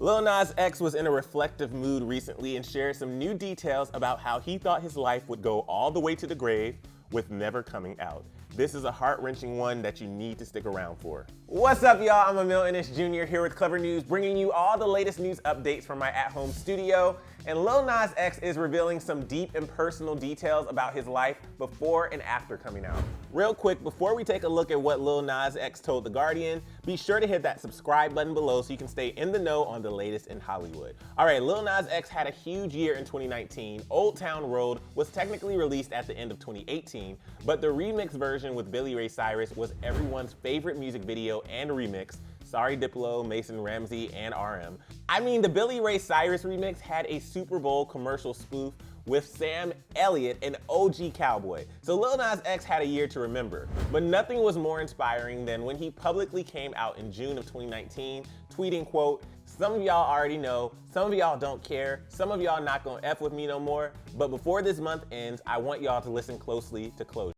Lil Nas X was in a reflective mood recently and shared some new details about how he thought his life would go all the way to the grave with never coming out. This is a heart-wrenching one that you need to stick around for. What's up, y'all? I'm Emile Ennis Jr. here with Clevver News, bringing you all the latest news updates from my at-home studio. And Lil Nas X is revealing some deep and personal details about his life before and after coming out. Real quick, before we take a look at what Lil Nas X told The Guardian, be sure to hit that subscribe button below so you can stay in the know on the latest in Hollywood. All right, Lil Nas X had a huge year in 2019. Old Town Road was technically released at the end of 2018, but the remix version with Billy Ray Cyrus was everyone's favorite music video and remix. Sorry Diplo, Mason Ramsey, and RM. I mean, the Billy Ray Cyrus remix had a Super Bowl commercial spoof with Sam Elliott, an OG cowboy. So Lil Nas X had a year to remember. But nothing was more inspiring than when he publicly came out in June of 2019, tweeting, quote, "Some of y'all already know, some of y'all don't care, some of y'all not gonna F with me no more, but before this month ends, I want y'all to listen closely to Closure."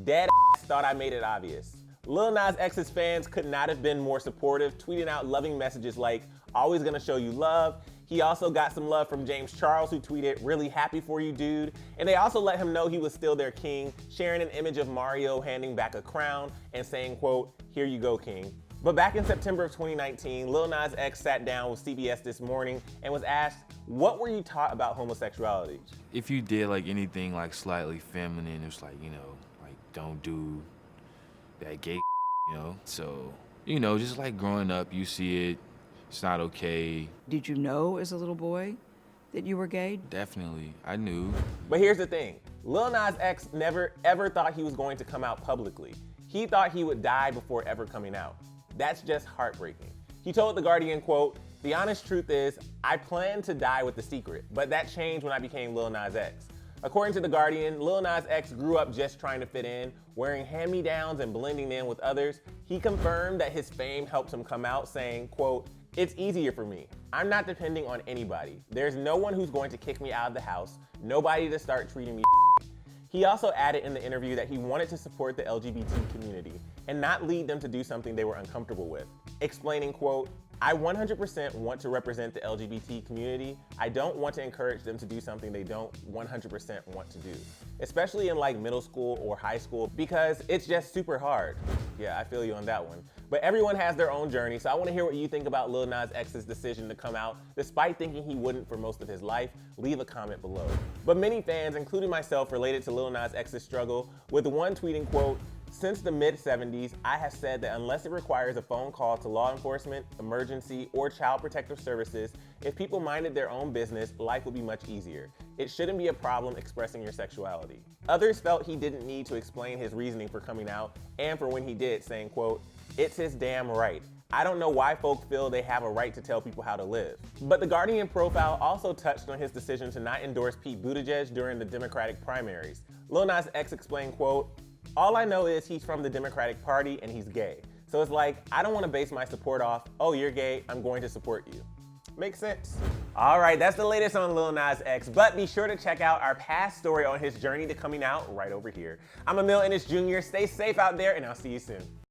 Dead ass thought I made it obvious. Lil Nas X's fans could not have been more supportive, tweeting out loving messages like, "Always gonna show you love." He also got some love from James Charles, who tweeted, "Really happy for you, dude." And they also let him know he was still their king, sharing an image of Mario handing back a crown and saying, quote, "Here you go, king." But back in September of 2019, Lil Nas X sat down with CBS This Morning and was asked, "What were you taught about homosexuality?" If you did like anything like slightly feminine, it's like, like don't do that gay, So, just like growing up, you see it, it's not okay. Did you know as a little boy that you were gay? Definitely, I knew. But here's the thing, Lil Nas X never ever thought he was going to come out publicly. He thought he would die before ever coming out. That's just heartbreaking. He told The Guardian, quote, "The honest truth is, I planned to die with the secret, but that changed when I became Lil Nas X." According to The Guardian, Lil Nas X grew up just trying to fit in, wearing hand-me-downs and blending in with others. He confirmed that his fame helped him come out, saying, quote, "It's easier for me. I'm not depending on anybody. There's no one who's going to kick me out of the house, nobody to start treating me." He also added in the interview that he wanted to support the LGBT community and not lead them to do something they were uncomfortable with, explaining, quote, "I 100% want to represent the LGBT community. I don't want to encourage them to do something they don't 100% want to do, especially in like middle school or high school, because it's just super hard." Yeah, I feel you on that one. But everyone has their own journey, so I want to hear what you think about Lil Nas X's decision to come out, despite thinking he wouldn't for most of his life. Leave a comment below. But many fans, including myself, related to Lil Nas X's struggle, with one tweeting, quote, "Since the mid-70s, I have said that unless it requires a phone call to law enforcement, emergency, or child protective services, if people minded their own business, life would be much easier. It shouldn't be a problem expressing your sexuality." Others felt he didn't need to explain his reasoning for coming out, and for when he did, saying, quote, "It's his damn right. I don't know why folk feel they have a right to tell people how to live." But the Guardian profile also touched on his decision to not endorse Pete Buttigieg during the Democratic primaries. Lil Nas X explained, quote, "All I know is he's from the Democratic Party and he's gay. So it's like, I don't want to base my support off, oh, you're gay, I'm going to support you." Makes sense. All right, that's the latest on Lil Nas X, but be sure to check out our past story on his journey to coming out right over here. I'm Emile Ennis Jr. Stay safe out there, and I'll see you soon.